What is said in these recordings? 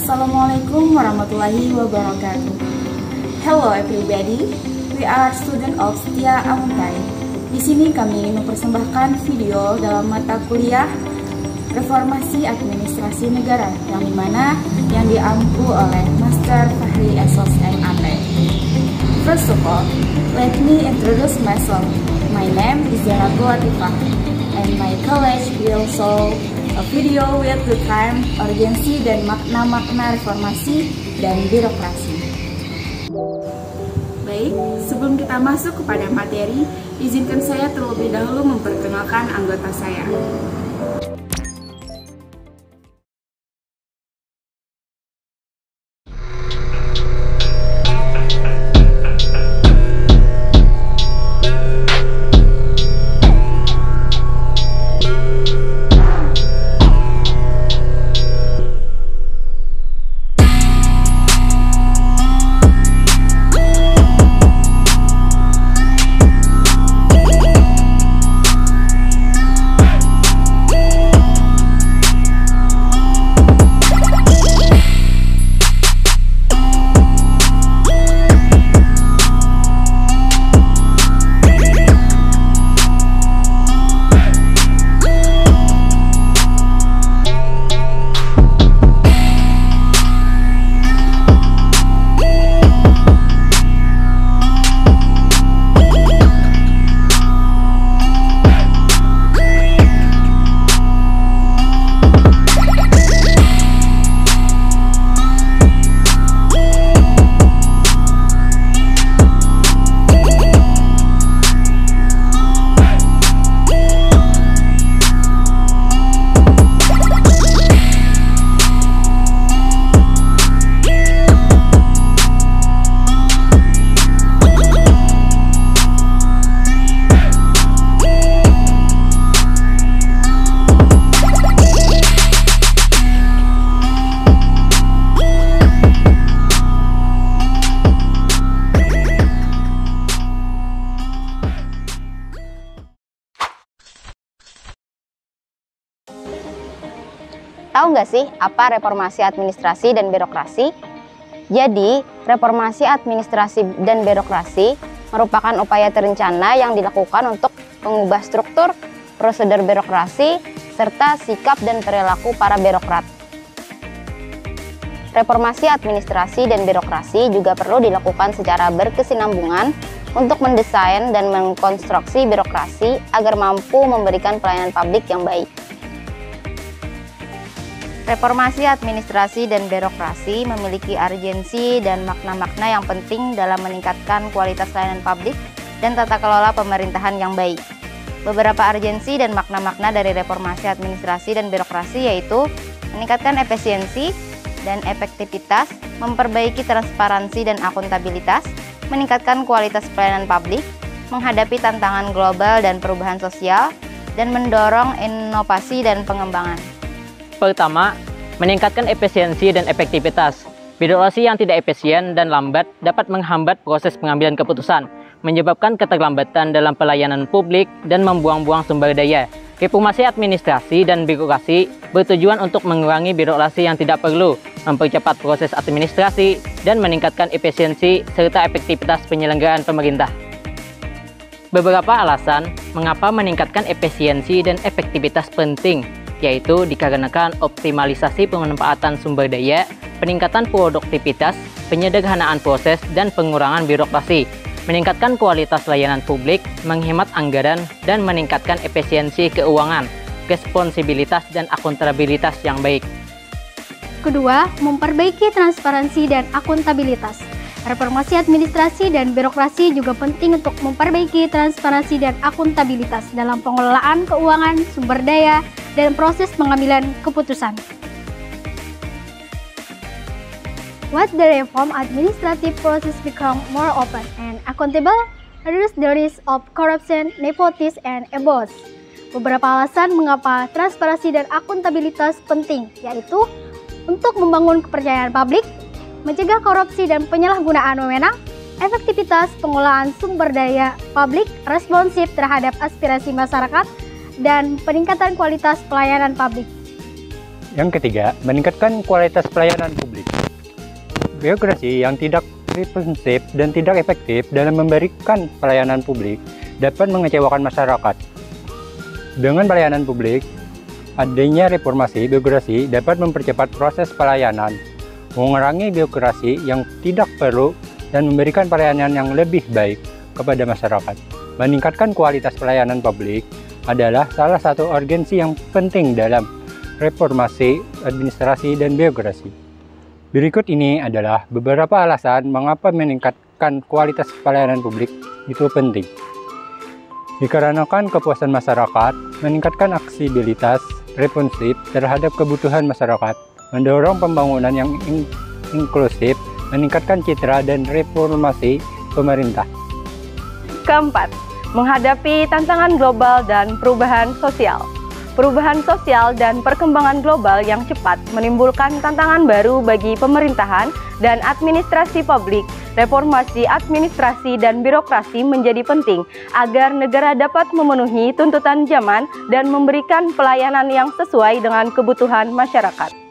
Assalamualaikum warahmatullahi wabarakatuh. Hello everybody, we are student of Setia Amuntai. Di sini kami mempersembahkan video dalam mata kuliah Reformasi Administrasi Negara yang diampu oleh Master Fahri Esos MAT. First of all, let me introduce myself. My name is Zahratul Latifah, and my college will show a video with the time, urgensi, dan makna-makna reformasi dan birokrasi. Baik, sebelum kita masuk kepada materi, izinkan saya terlebih dahulu memperkenalkan anggota saya. Tahu nggak sih apa reformasi administrasi dan birokrasi? Jadi, reformasi administrasi dan birokrasi merupakan upaya terencana yang dilakukan untuk mengubah struktur, prosedur birokrasi, serta sikap dan perilaku para birokrat. Reformasi administrasi dan birokrasi juga perlu dilakukan secara berkesinambungan untuk mendesain dan mengkonstruksi birokrasi agar mampu memberikan pelayanan publik yang baik. Reformasi administrasi dan birokrasi memiliki urgensi dan makna-makna yang penting dalam meningkatkan kualitas pelayanan publik dan tata kelola pemerintahan yang baik. Beberapa urgensi dan makna-makna dari reformasi administrasi dan birokrasi yaitu meningkatkan efisiensi dan efektivitas, memperbaiki transparansi dan akuntabilitas, meningkatkan kualitas pelayanan publik, menghadapi tantangan global dan perubahan sosial, dan mendorong inovasi dan pengembangan. Pertama, meningkatkan efisiensi dan efektivitas. Birokrasi yang tidak efisien dan lambat dapat menghambat proses pengambilan keputusan, menyebabkan keterlambatan dalam pelayanan publik dan membuang-buang sumber daya. Reformasi administrasi dan birokrasi bertujuan untuk mengurangi birokrasi yang tidak perlu, mempercepat proses administrasi, dan meningkatkan efisiensi serta efektivitas penyelenggaraan pemerintah. Beberapa alasan mengapa meningkatkan efisiensi dan efektivitas penting, yaitu dikarenakan optimalisasi pemanfaatan sumber daya, peningkatan produktivitas, penyederhanaan proses, dan pengurangan birokrasi, meningkatkan kualitas layanan publik, menghemat anggaran, dan meningkatkan efisiensi keuangan, responsibilitas, dan akuntabilitas yang baik. Kedua, memperbaiki transparansi dan akuntabilitas. Reformasi administrasi dan birokrasi juga penting untuk memperbaiki transparansi dan akuntabilitas dalam pengelolaan keuangan, sumber daya, dan proses pengambilan keputusan. What the reform administrative process become more open and accountable, reduce the risk of corruption, nepotism, and abuse. Beberapa alasan mengapa transparansi dan akuntabilitas penting, yaitu untuk membangun kepercayaan publik, mencegah korupsi dan penyalahgunaan wewenang, efektivitas pengelolaan sumber daya publik, responsif terhadap aspirasi masyarakat, dan peningkatan kualitas pelayanan publik. Yang ketiga, meningkatkan kualitas pelayanan publik. Birokrasi yang tidak responsif dan tidak efektif dalam memberikan pelayanan publik dapat mengecewakan masyarakat. Dengan pelayanan publik, adanya reformasi birokrasi dapat mempercepat proses pelayanan, mengurangi birokrasi yang tidak perlu, dan memberikan pelayanan yang lebih baik kepada masyarakat. Meningkatkan kualitas pelayanan publik adalah salah satu urgensi yang penting dalam reformasi administrasi dan birokrasi. Berikut ini adalah beberapa alasan mengapa meningkatkan kualitas pelayanan publik itu penting. Dikarenakan kepuasan masyarakat, meningkatkan aksesibilitas, responsif terhadap kebutuhan masyarakat, mendorong pembangunan yang inklusif, meningkatkan citra dan reformasi pemerintah. Keempat, menghadapi tantangan global dan perubahan sosial. Perubahan sosial dan perkembangan global yang cepat menimbulkan tantangan baru bagi pemerintahan dan administrasi publik. Reformasi administrasi dan birokrasi menjadi penting agar negara dapat memenuhi tuntutan zaman dan memberikan pelayanan yang sesuai dengan kebutuhan masyarakat.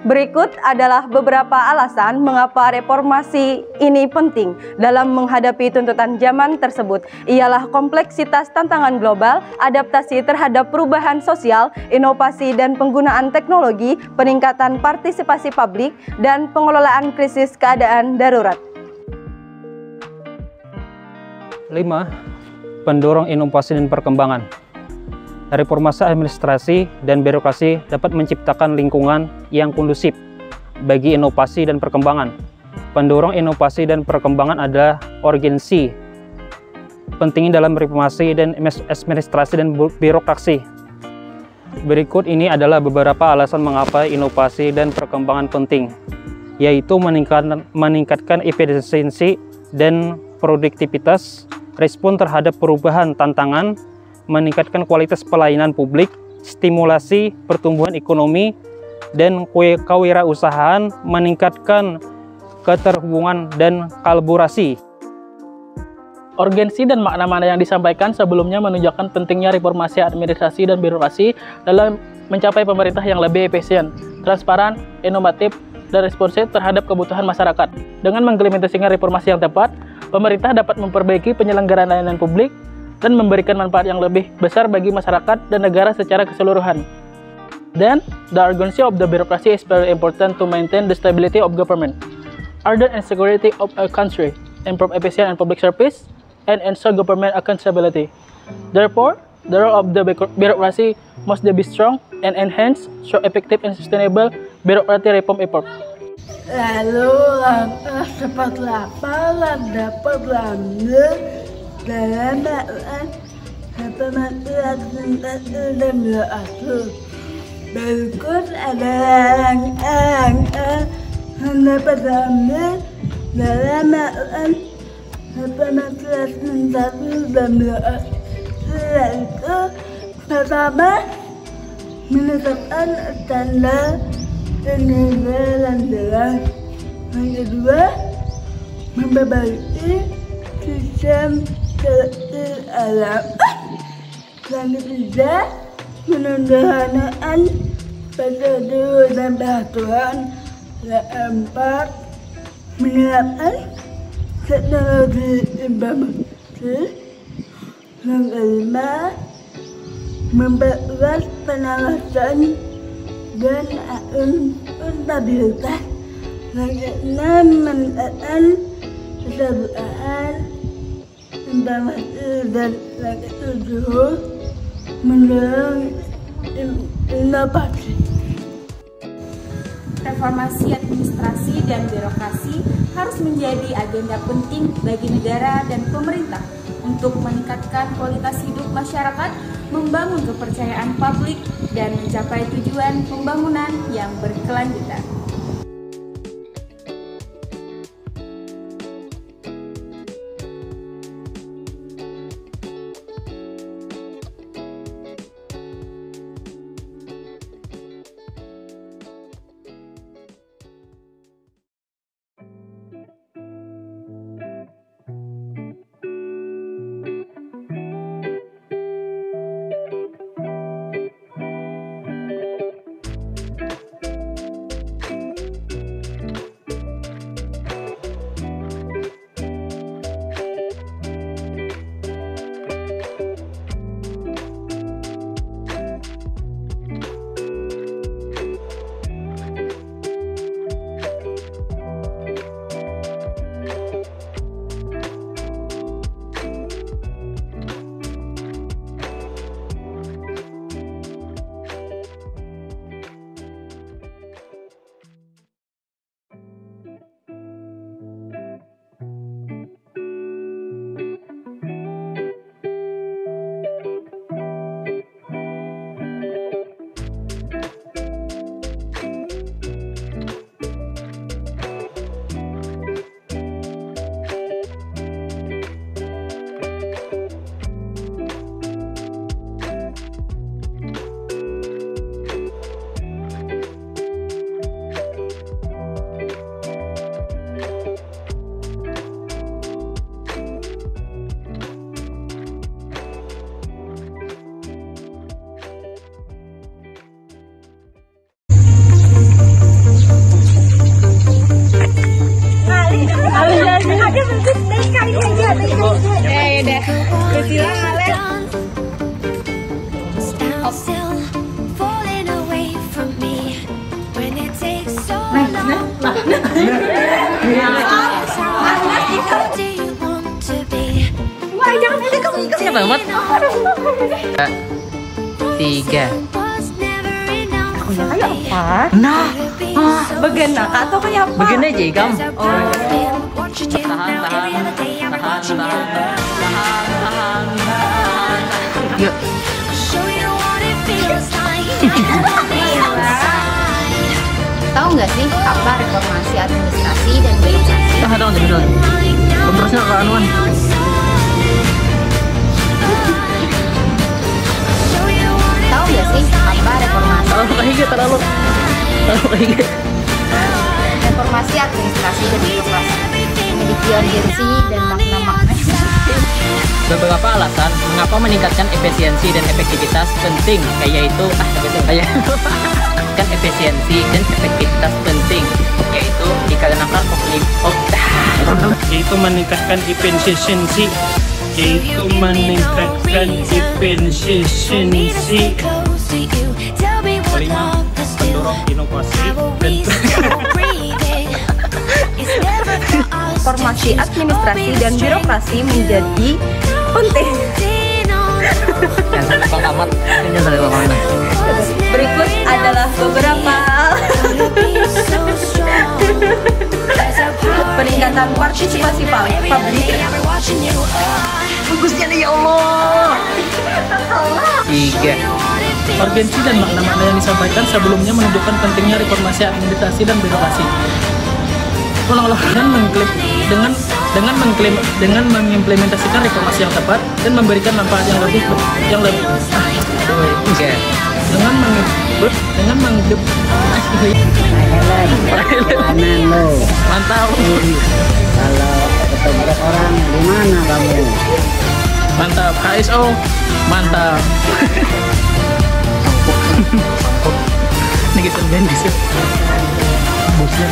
Berikut adalah beberapa alasan mengapa reformasi ini penting dalam menghadapi tuntutan zaman tersebut. Ialah kompleksitas tantangan global, adaptasi terhadap perubahan sosial, inovasi dan penggunaan teknologi, peningkatan partisipasi publik, dan pengelolaan krisis keadaan darurat. 5. Pendorong inovasi dan perkembangan. Reformasi administrasi dan birokrasi dapat menciptakan lingkungan yang kondusif bagi inovasi dan perkembangan. Pendorong inovasi dan perkembangan adalah urgensi penting dalam reformasi dan administrasi dan birokrasi. Berikut ini adalah beberapa alasan mengapa inovasi dan perkembangan penting, yaitu meningkatkan efisiensi dan produktivitas, respon terhadap perubahan tantangan, meningkatkan kualitas pelayanan publik, stimulasi pertumbuhan ekonomi, dan kewirausahaan, meningkatkan keterhubungan dan kolaborasi. Urgensi dan makna-makna yang disampaikan sebelumnya menunjukkan pentingnya reformasi administrasi dan birokrasi dalam mencapai pemerintah yang lebih efisien, transparan, inovatif, dan responsif terhadap kebutuhan masyarakat. Dengan mengimplementasikan reformasi yang tepat, pemerintah dapat memperbaiki penyelenggaraan layanan publik dan memberikan manfaat yang lebih besar bagi masyarakat dan negara secara keseluruhan. Then, the urgency of the bureaucracy is very important to maintain the stability of government, order and security of a country, improve efficiency and public service, and ensure government accountability. Therefore, the role of the bureaucracy must be strong and enhanced through effective and sustainable bureaucratic reform effort. Lalu langkah seperti apa yang dapat diambil dalam melakukan reformasi administrasi dan birokrasi? Berikut adalah langkah yang dapat diambil dalam melakukan reformasi administrasi dan birokrasi, yaitu pertama, menetapkan standar negara yang jelas. Yang kedua, memperbaiki sistem seleksi alam. Yang ketiga, menyederhanakan prosedur dan peraturan. Yang keempat, menerapkan teknologi informasi. Yang kelima, memperluas pengawasan dan akuntabilitas. Yang keenam, meningkatkan keterbukaan informasi. Dan yang ketujuh, mendorong inovasi. Reformasi administrasi dan birokrasi harus menjadi agenda penting bagi negara dan pemerintah untuk meningkatkan kualitas hidup masyarakat, membangun kepercayaan publik, dan mencapai tujuan pembangunan yang berkelanjutan. Siapa buat? 3. Akunya kayak apa? Nah, Bagian nak atau kayak apa? begini aja Ikam. Tahan. Yuk. Tahu nggak sih apa reformasi administrasi dan birokrasi? Tahan. Kontrolnya ke anuan. Tahu nggak sih apa reformasi? Terlalu kayak Reformasi administrasi dan birokrasi memiliki urgensi dan makna-makna. Beberapa alasan mengapa meningkatkan efisiensi dan efektivitas penting, yaitu kan efisiensi dan efektivitas penting, yaitu dikarenakan Yaitu meningkatkan efisiensi. Kelima, mendorong inovasi dan Reformasi administrasi dan birokrasi menjadi penting. Berikut adalah beberapa peningkatan partisipasi publik. Bagusnya nih ya Allah. 3. urgensi dan makna-makna yang disampaikan sebelumnya menunjukkan pentingnya reformasi administrasi dan birokrasi. Dengan mengimplementasikan reformasi yang tepat dan memberikan manfaat yang lebih Mantap. Kalau ketabrak orang gimana kamu? Mantap, HSO, mantap. Ini kita bendis. Bosnya.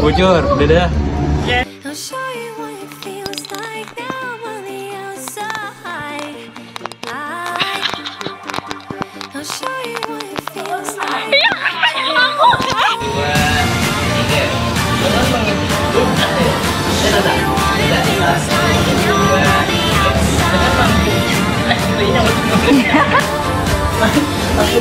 bocor, dadah. Aku